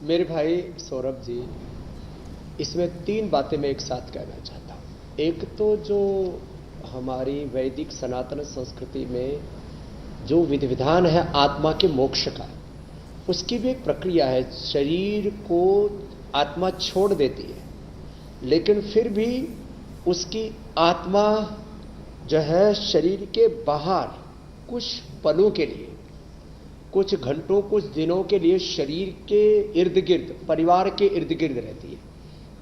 मेरे भाई सौरभ जी, इसमें तीन बातें मैं एक साथ कहना चाहता हूँ। एक तो जो हमारी वैदिक सनातन संस्कृति में जो विधि विधान है आत्मा के मोक्ष का, उसकी भी एक प्रक्रिया है। शरीर को आत्मा छोड़ देती है, लेकिन फिर भी उसकी आत्मा जो है शरीर के बाहर कुछ पलों के लिए, कुछ घंटों, कुछ दिनों के लिए शरीर के इर्द गिर्द, परिवार के इर्द गिर्द रहती है।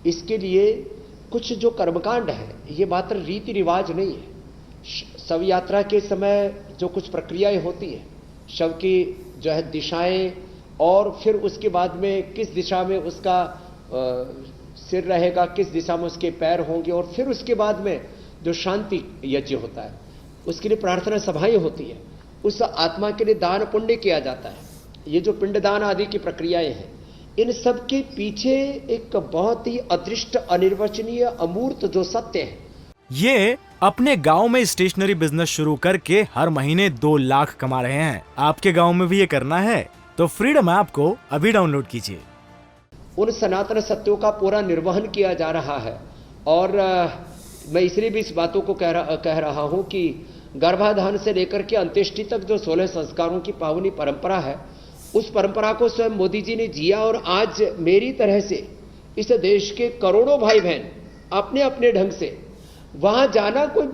इसके लिए कुछ जो कर्मकांड है, ये मात्र रीति रिवाज नहीं है। शव यात्रा के समय जो कुछ प्रक्रियाएं होती हैं, शव की जो है दिशाएं, और फिर उसके बाद में किस दिशा में उसका सिर रहेगा, किस दिशा में उसके पैर होंगे, और फिर उसके बाद में जो शांति यज्ञ होता है, उसके लिए प्रार्थना सभाएं होती है। उस आत्मा के लिए दान पुण्य किया जाता है। ये जो पिंडदान आदि की प्रक्रियाएं हैं, इन सब के पीछे एक बहुत ही अदृष्ट, अनिर्वचनीय, अमूर्त जो सत्य है। ये अपने गांव में स्टेशनरी बिजनेस शुरू करके हर महीने 2 लाख कमा रहे हैं। आपके गांव में भी ये करना है तो फ्रीडम ऐप को अभी डाउनलोड कीजिए। उन सनातन सत्यों का पूरा निर्वहन किया जा रहा है। और मैं इसलिए भी इस बातों को कह रहा हूं कि गर्भाधान से लेकर के अंत्येष्टि तक जो 16 संस्कारों की पावनी परंपरा है, उस परंपरा को स्वयं मोदी जी ने जिया। और आज मेरी तरह से इस देश के करोड़ों भाई बहन अपने अपने ढंग से वहां जाना, कोई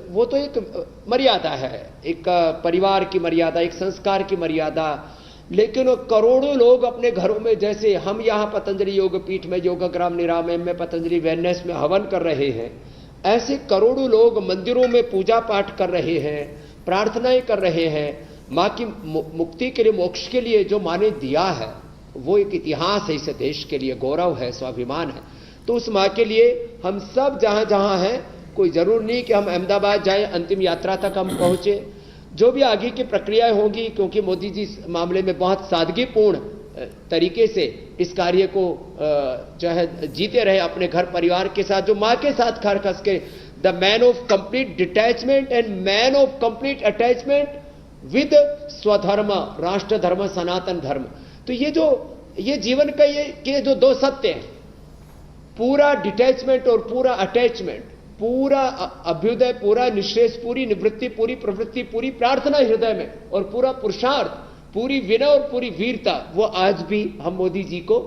वो तो एक मर्यादा है, एक परिवार की मर्यादा, एक संस्कार की मर्यादा, लेकिन करोड़ों लोग अपने घरों में, जैसे हम यहाँ पतंजलि योग पीठ में, योगग्राम निरामयम में, पतंजलि वेलनेस में हवन कर रहे हैं, ऐसे करोड़ों लोग मंदिरों में पूजा पाठ कर रहे हैं, प्रार्थनाएं कर रहे हैं। माँ की मुक्ति के लिए, मोक्ष के लिए जो माँ ने दिया है, वो एक इतिहास है, इस देश के लिए गौरव है, स्वाभिमान है। तो उस माँ के लिए हम सब जहां जहां हैं, कोई जरूर नहीं कि हम अहमदाबाद जाए, अंतिम यात्रा तक हम पहुंचे। जो भी आगे की प्रक्रियाएं होंगी, क्योंकि मोदी जी इस मामले में बहुत सादगीपूर्ण तरीके से इस कार्य को जो है जीते रहे अपने घर परिवार के साथ, जो मां के साथ खर खस के, the man of complete detachment and man of complete attachment with स्वधर्म, राष्ट्र धर्म, सनातन धर्म। तो ये जीवन का ये जो 2 सत्य हैं, पूरा डिटैचमेंट और पूरा अटैचमेंट, पूरा अभ्युदय, पूरा निःशेष, पूरी निवृत्ति, पूरी प्रवृत्ति, पूरी प्रार्थना हृदय में, और पूरा पुरुषार्थ, पूरी विनय और पूरी वीरता, वो आज भी हम मोदी जी को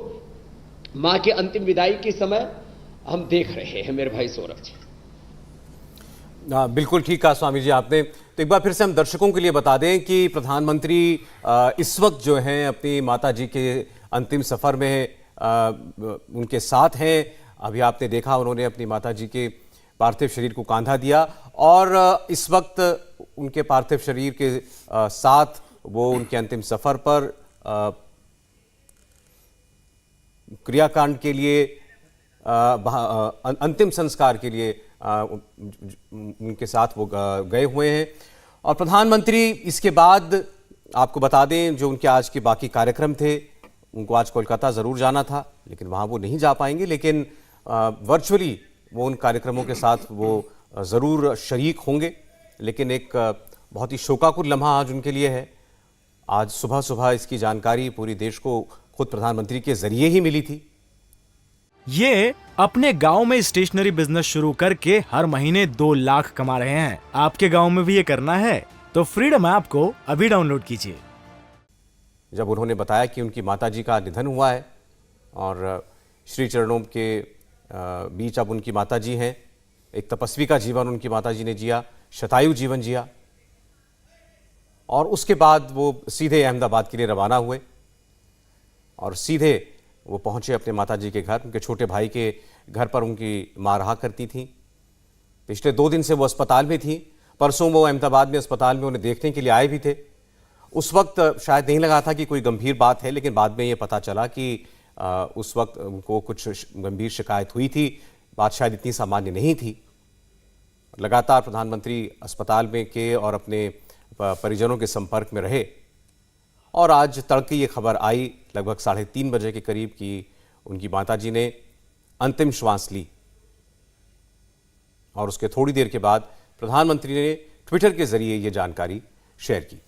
मां के अंतिम विदाई के समय हम देख रहे हैं, मेरे भाई सौरभ जी। बिल्कुल ठीक कहा स्वामी जी आपने। तो एक बार फिर से हम दर्शकों के लिए बता दें कि प्रधानमंत्री इस वक्त जो हैं अपनी माता जी के अंतिम सफर में उनके साथ हैं। अभी आपने देखा उन्होंने अपनी माता जी के पार्थिव शरीर को कांधा दिया, और इस वक्त उनके पार्थिव शरीर के साथ वो उनके अंतिम सफर पर क्रियाकांड के लिए, अंतिम संस्कार के लिए उनके साथ वो गए हुए हैं। और प्रधानमंत्री इसके बाद आपको बता दें, जो उनके आज के बाकी कार्यक्रम थे, उनको आज कोलकाता ज़रूर जाना था, लेकिन वहाँ वो नहीं जा पाएंगे, लेकिन वर्चुअली वो उन कार्यक्रमों के साथ वो ज़रूर शरीक होंगे। लेकिन एक बहुत ही शोकाकुल लम्हा आज उनके लिए है। आज सुबह सुबह इसकी जानकारी पूरी देश को खुद प्रधानमंत्री के जरिए ही मिली थी। ये अपने गांव में स्टेशनरी बिजनेस शुरू करके हर महीने 2 लाख कमा रहे हैं। आपके गांव में भी ये करना है तो फ्रीडम ऐप को अभी डाउनलोड कीजिए। जब उन्होंने बताया कि उनकी माताजी का निधन हुआ है और श्री चरणों के बीच अब उनकी माताजी हैं, एक तपस्वी का जीवन उनकी माताजी ने जिया, शतायु जीवन जिया, और उसके बाद वो सीधे अहमदाबाद के लिए रवाना हुए और सीधे वो पहुंचे अपने माताजी के घर। उनके छोटे भाई के घर पर उनकी मां रहा करती थी। पिछले 2 दिन से वो अस्पताल में थी। परसों वो अहमदाबाद में अस्पताल में उन्हें देखने के लिए आए भी थे। उस वक्त शायद नहीं लगा था कि कोई गंभीर बात है, लेकिन बाद में ये पता चला कि उस वक्त उनको कुछ गंभीर शिकायत हुई थी। बात शायद इतनी सामान्य नहीं थी। लगातार प्रधानमंत्री अस्पताल में के और अपने परिजनों के संपर्क में रहे, और आज तड़के ये खबर आई लगभग 3:30 बजे के करीब कि उनकी माताजी ने अंतिम श्वास ली। और उसके थोड़ी देर के बाद प्रधानमंत्री ने ट्विटर के जरिए ये जानकारी शेयर की।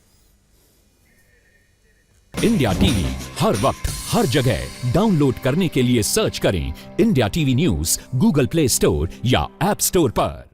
इंडिया टीवी हर वक्त हर जगह डाउनलोड करने के लिए सर्च करें India TV news Google play store या ऐप स्टोर पर।